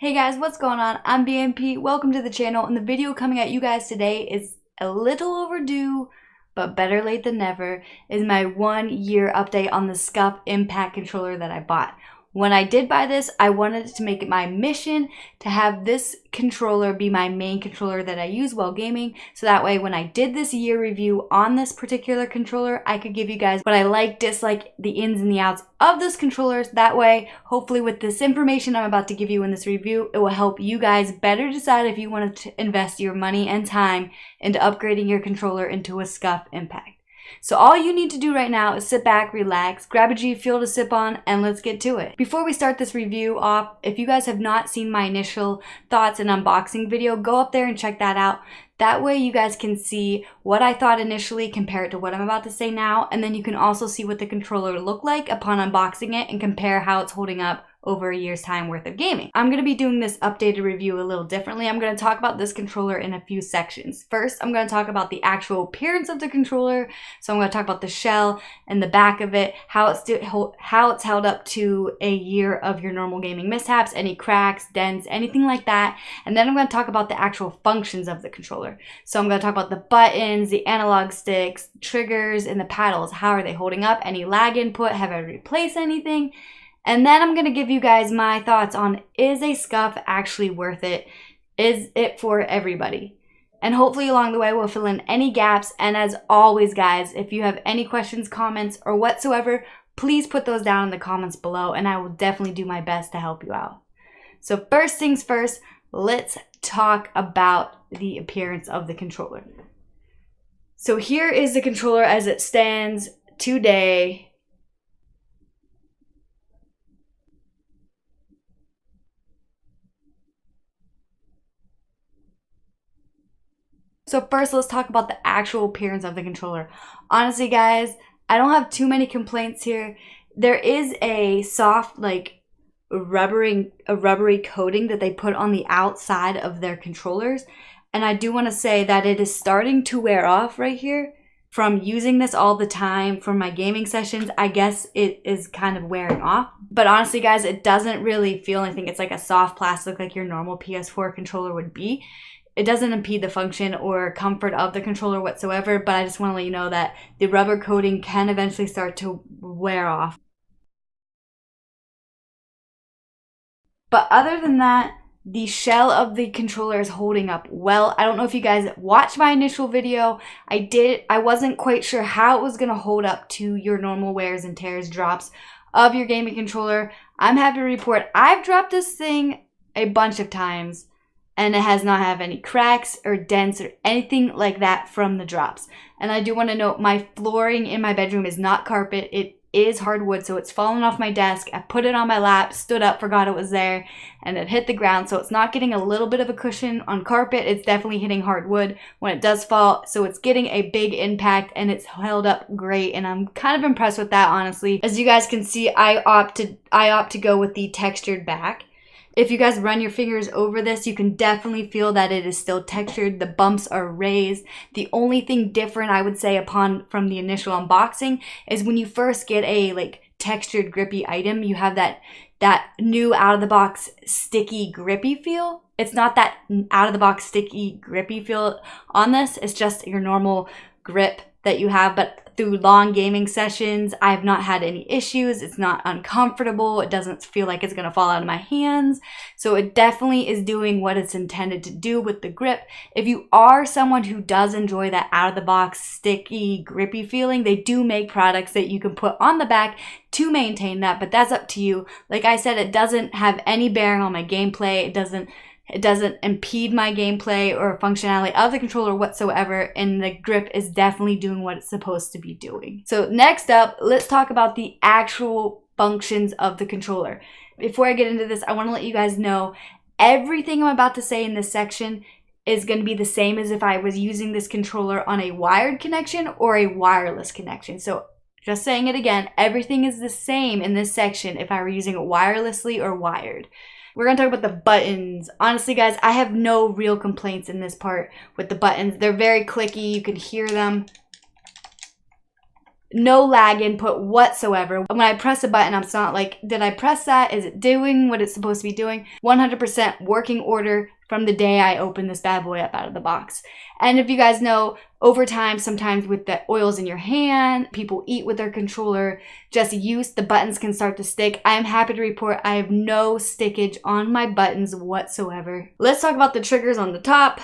Hey guys, what's going on? I'm BMP. Welcome to the channel, and the video coming at you guys today is a little overdue, but better late than never, is my 1-year update on the SCUF IMPACT Controller that I bought. When I did buy this, I wanted to make it my mission to have this controller be my main controller that I use while gaming, so that way when I did this year review on this particular controller, I could give you guys what I like, dislike, the ins and the outs of this controller. That way, hopefully with this information I'm about to give you in this review, it will help you guys better decide if you want to invest your money and time into upgrading your controller into a SCUF IMPACT. So all you need to do right now is sit back, relax, grab a G Fuel to sip on, and let's get to it. Before we start this review off, if you guys have not seen my initial thoughts and unboxing video, go up there and check that out. That way you guys can see what I thought initially, compare it to what I'm about to say now, and then you can also see what the controller looked like upon unboxing it and compare how it's holding up over a year's time worth of gaming. I'm going to be doing this updated review a little differently. I'm going to talk about this controller in a few sections. First, I'm going to talk about the actual appearance of the controller. So I'm going to talk about the shell and the back of it, how it's held up to a year of your normal gaming mishaps, any cracks, dents, anything like that. And then I'm going to talk about the actual functions of the controller. So I'm going to talk about the buttons, the analog sticks, triggers, and the paddles. How are they holding up? Any lag input? Have I replaced anything? And then I'm going to give you guys my thoughts on, is a SCUF actually worth it? Is it for everybody? And hopefully along the way we'll fill in any gaps. And as always guys, if you have any questions, comments, or whatsoever, please put those down in the comments below and I will definitely do my best to help you out. So first things first, let's talk about the appearance of the controller. So here is the controller as it stands today. So first, let's talk about the actual appearance of the controller. Honestly, guys, I don't have too many complaints here. There is a soft, like, rubbery coating that they put on the outside of their controllers. And I do want to say that it is starting to wear off right here. From using this all the time for my gaming sessions, I guess it is kind of wearing off. But honestly, guys, it doesn't really feel anything. It's like a soft plastic like your normal PS4 controller would be. It doesn't impede the function or comfort of the controller whatsoever, but I just want to let you know that the rubber coating can eventually start to wear off. But other than that, the shell of the controller is holding up well. I don't know if you guys watched my initial video. I wasn't quite sure how it was going to hold up to your normal wears and tears drops of your gaming controller. I'm happy to report I've dropped this thing a bunch of times, and it has not had any cracks or dents or anything like that from the drops. And I do want to note, my flooring in my bedroom is not carpet. It is hardwood, so it's fallen off my desk. I put it on my lap, stood up, forgot it was there, and it hit the ground. So it's not getting a little bit of a cushion on carpet. It's definitely hitting hardwood when it does fall. So it's getting a big impact, and it's held up great. And I'm kind of impressed with that, honestly. As you guys can see, I opt to go with the textured back. If you guys run your fingers over this, you can definitely feel that it is still textured. The bumps are raised. The only thing different I would say from the initial unboxing is when you first get a textured grippy item, you have that new out of the box sticky grippy feel. It's not that out of the box sticky grippy feel on this. It's just your normal grip that you have, but through long gaming sessions, I've not had any issues. It's not uncomfortable. It doesn't feel like it's going to fall out of my hands. So it definitely is doing what it's intended to do with the grip. If you are someone who does enjoy that out of the box sticky grippy feeling, they do make products that you can put on the back to maintain that, but that's up to you. Like I said, it doesn't have any bearing on my gameplay. It doesn't impede my gameplay or functionality of the controller whatsoever, and the grip is definitely doing what it's supposed to be doing. So next up, let's talk about the actual functions of the controller. Before I get into this, I want to let you guys know everything I'm about to say in this section is going to be the same as if I was using this controller on a wired connection or a wireless connection. So just saying it again, everything is the same in this section if I were using it wirelessly or wired. We're going to talk about the buttons. Honestly, guys, I have no real complaints in this part with the buttons. They're very clicky. You can hear them. no lag input whatsoever. When I press a button, I'm not like, did I press that? Is it doing what it's supposed to be doing? 100% working order from the day I opened this bad boy up out of the box. And if you guys know, over time, sometimes with the oils in your hand, people eat with their controller, just use, the buttons can start to stick. I am happy to report I have no stickage on my buttons whatsoever. Let's talk about the triggers on the top.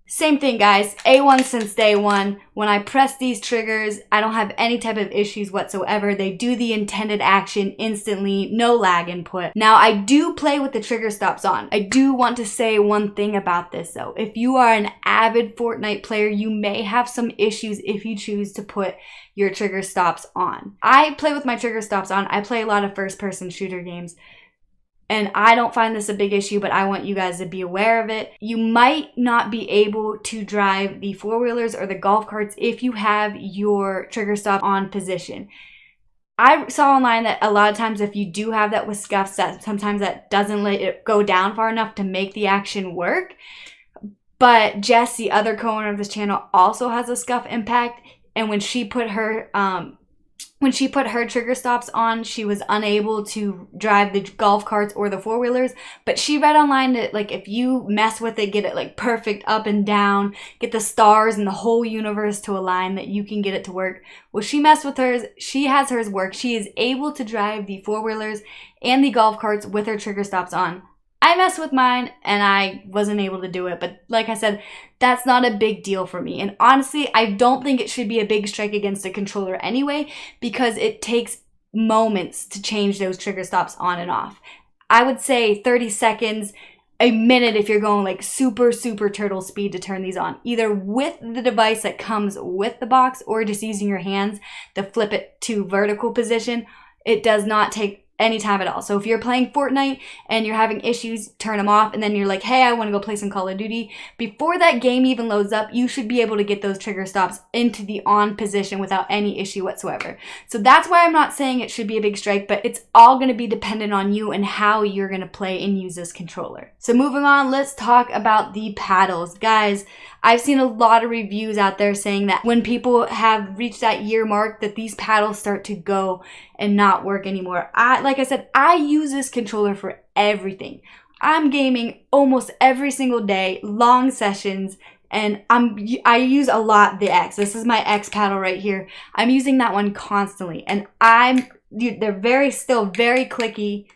Same thing, guys. A1 since day one. When I press these triggers, I don't have any type of issues whatsoever. They do the intended action instantly, no lag input. Now, I do play with the trigger stops on. I do want to say one thing about this though. If you are an avid Fortnite player, you may have some issues if you choose to put your trigger stops on. I play with my trigger stops on. I play a lot of first-person shooter games. And I don't find this a big issue, but I want you guys to be aware of it. You might not be able to drive the four-wheelers or the golf carts if you have your trigger stop on position. I saw online that a lot of times if you do have that with SCUFs, that sometimes that doesn't let it go down far enough to make the action work. But Jess, the other co-owner of this channel, also has a SCUF Impact, and when she put her trigger stops on, she was unable to drive the golf carts or the four-wheelers. But she read online that like if you mess with it, get it like perfect up and down, get the stars and the whole universe to align, that you can get it to work. Well, she messed with hers. She has hers work. She is able to drive the four-wheelers and the golf carts with her trigger stops on. I messed with mine and I wasn't able to do it. But like I said, that's not a big deal for me. And honestly, I don't think it should be a big strike against the controller anyway, because it takes moments to change those trigger stops on and off. I would say 30 seconds, a minute if you're going like super turtle speed to turn these on, either with the device that comes with the box or just using your hands to flip it to vertical position. It does not take any time at all. So if you're playing Fortnite and you're having issues, turn them off, and then you're like, hey, I want to go play some Call of Duty. Before that game even loads up, you should be able to get those trigger stops into the on position without any issue whatsoever. So that's why I'm not saying it should be a big strike, but it's all going to be dependent on you and how you're going to play and use this controller. So moving on, let's talk about the paddles. Guys, I've seen a lot of reviews out there saying that when people have reached that year mark, that these paddles start to go and not work anymore. Like I said, I use this controller for everything. I'm gaming almost every single day, long sessions, and I use a lot the X. This is my X paddle right here. I'm using that one constantly, and they're still very clicky.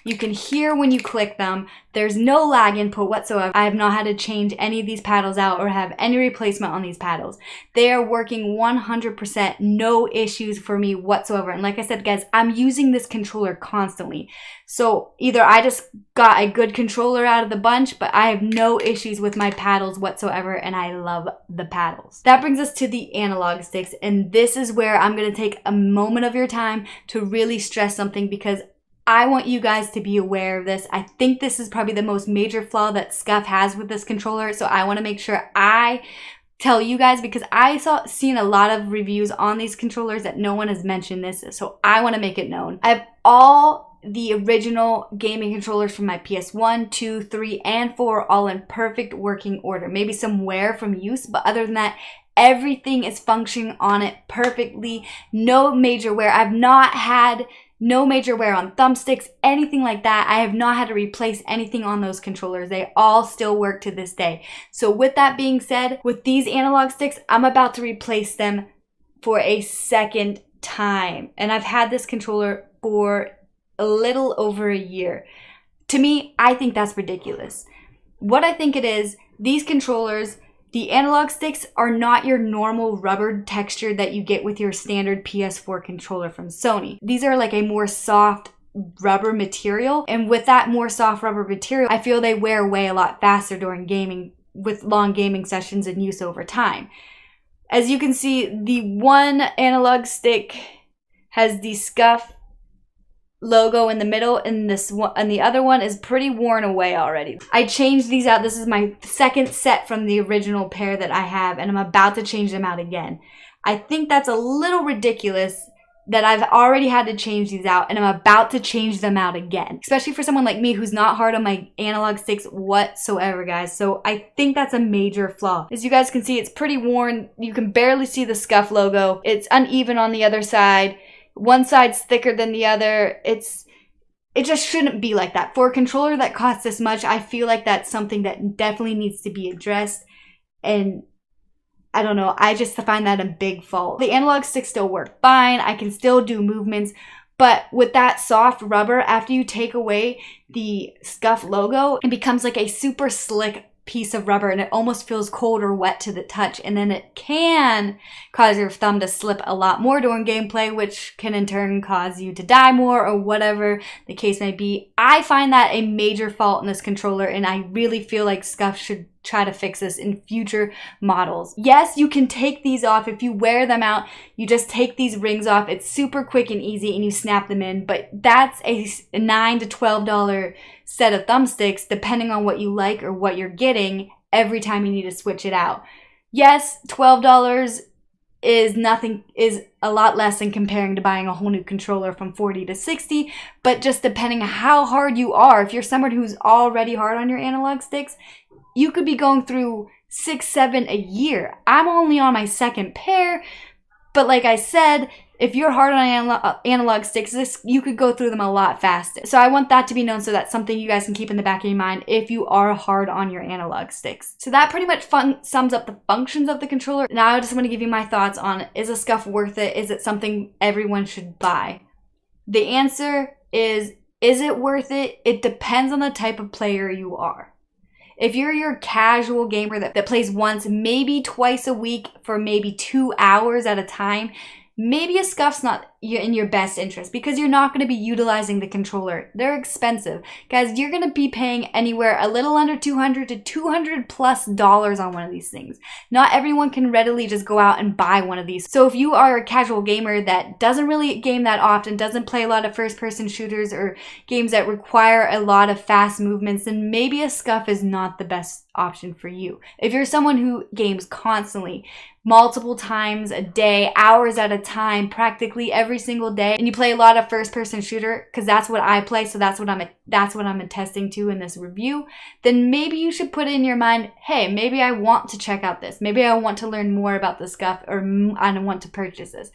You can hear when you click them. There's no lag input whatsoever. I have not had to change any of these paddles out or have any replacement on these paddles. They are working 100%, no issues for me whatsoever. And like I said, guys, I'm using this controller constantly. So either I just got a good controller out of the bunch, but I have no issues with my paddles whatsoever, and I love the paddles. That brings us to the analog sticks, and this is where I'm gonna take a moment of your time to really stress something, because I want you guys to be aware of this. I think this is probably the most major flaw that SCUF has with this controller, so I want to make sure I tell you guys, because seen a lot of reviews on these controllers that no one has mentioned this, so I want to make it known. I have all the original gaming controllers from my PS1, 2, 3, and 4 all in perfect working order. Maybe some wear from use, but other than that, everything is functioning on it perfectly. No major wear. I've not had no major wear on thumbsticks, anything like that. I have not had to replace anything on those controllers. They all still work to this day. So with that being said, with these analog sticks, I'm about to replace them for a second time. And I've had this controller for a little over a year. To me, I think that's ridiculous. What I think it is, these controllers, the analog sticks are not your normal rubber texture that you get with your standard PS4 controller from Sony. These are like a more soft rubber material, and with that more soft rubber material, I feel they wear away a lot faster during gaming, with long gaming sessions and use over time. As you can see, the one analog stick has the SCUF logo in the middle, and the other one is pretty worn away already. I changed these out. This is my second set from the original pair that I have, and I'm about to change them out again. I think that's a little ridiculous that I've already had to change these out, and I'm about to change them out again. Especially for someone like me who's not hard on my analog sticks whatsoever, guys. So I think that's a major flaw. As you guys can see, it's pretty worn. You can barely see the SCUF logo. It's uneven on the other side. One side's thicker than the other. It just shouldn't be like that. For a controller that costs this much, I feel like that's something that definitely needs to be addressed. And I don't know, I just find that a big fault. The analog sticks still work fine. I can still do movements, but with that soft rubber, after you take away the SCUF logo, it becomes like a super slick piece of rubber, and it almost feels cold or wet to the touch, and then it can cause your thumb to slip a lot more during gameplay, which can in turn cause you to die more or whatever the case may be. I find that a major fault in this controller, and I really feel like SCUF should try to fix this in future models. Yes, you can take these off. If you wear them out, you just take these rings off. It's super quick and easy, and you snap them in, but that's a $9 to $12 set of thumbsticks, depending on what you like or what you're getting every time you need to switch it out. Yes, $12 is a lot less than comparing to buying a whole new controller from $40 to $60, but just depending on how hard you are. If you're someone who's already hard on your analog sticks, you could be going through 6, 7 a year. I'm only on my second pair, but like I said, if you're hard on analog sticks, you could go through them a lot faster. So I want that to be known, so that's something you guys can keep in the back of your mind if you are hard on your analog sticks. So that pretty much sums up the functions of the controller. Now I just want to give you my thoughts on, is a SCUF worth it? Is it something everyone should buy? The answer is it worth it? It depends on the type of player you are. If you're your casual gamer that plays once, maybe twice a week for maybe 2 hours at a time, maybe a SCUF's not in your best interest, because you're not going to be utilizing the controller. They're expensive. Guys, you're going to be paying anywhere a little under $200 to $200+ on one of these things. Not everyone can readily just go out and buy one of these. So if you are a casual gamer that doesn't really game that often, doesn't play a lot of first-person shooters or games that require a lot of fast movements, then maybe a SCUF is not the best option for you. If you're someone who games constantly, multiple times a day, hours at a time, practically every single day, and you play a lot of first-person shooter, because that's what I play, so that's what I'm attesting to in this review, then maybe you should put in your mind, hey, maybe I want to check out this. Maybe I want to learn more about the SCUF, or I want to purchase this.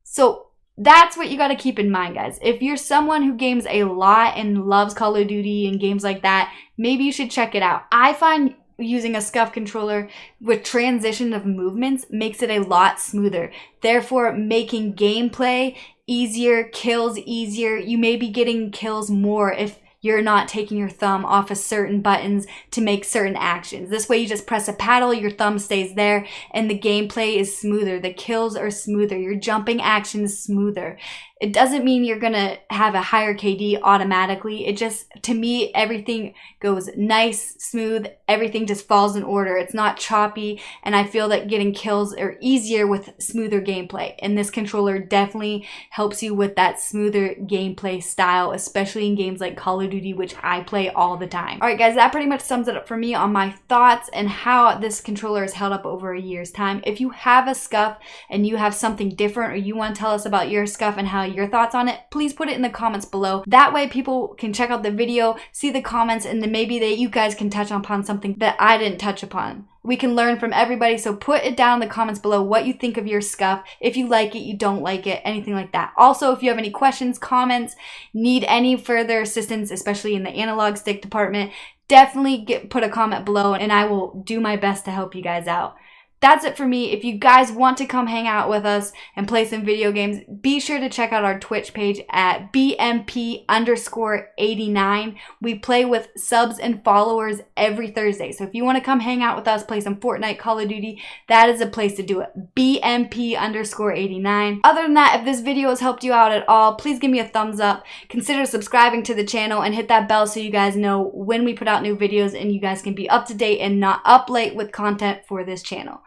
So that's what you got to keep in mind, guys. If you're someone who games a lot and loves Call of Duty and games like that, maybe you should check it out. I find using a SCUF controller with transition of movements makes it a lot smoother, therefore making gameplay easier, kills easier. You may be getting kills more if you're not taking your thumb off of certain buttons to make certain actions. This way you just press a paddle, your thumb stays there, and the gameplay is smoother. The kills are smoother. Your jumping action is smoother. It doesn't mean you're gonna have a higher KD automatically. It just, to me, everything goes nice, smooth, everything just falls in order. It's not choppy, and I feel that getting kills are easier with smoother gameplay. And this controller definitely helps you with that smoother gameplay style, especially in games like Call of Duty, which I play all the time. All right, guys, that pretty much sums it up for me on my thoughts and how this controller has held up over a year's time. If you have a SCUF and you have something different, or you want to tell us about your SCUF and how your thoughts on it, please put it in the comments below. That way people can check out the video, see the comments, and then maybe you guys can touch upon something that I didn't touch upon. We can learn from everybody, so put it down in the comments below what you think of your SCUF, if you like it, you don't like it, anything like that. Also, if you have any questions, comments, need any further assistance, especially in the analog stick department, definitely put a comment below, and I will do my best to help you guys out. That's it for me. If you guys want to come hang out with us and play some video games, be sure to check out our Twitch page at BMP_89. We play with subs and followers every Thursday. So if you want to come hang out with us, play some Fortnite, Call of Duty, that is a place to do it. BMP_89. Other than that, if this video has helped you out at all, please give me a thumbs up. Consider subscribing to the channel and hit that bell so you guys know when we put out new videos and you guys can be up to date and not up late with content for this channel.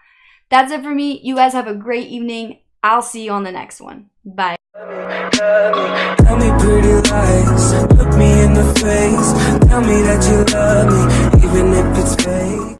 That's it for me. You guys have a great evening. I'll see you on the next one. Bye. Tell me pretty lies, look me in the face, tell me that you love me, even if it's fake.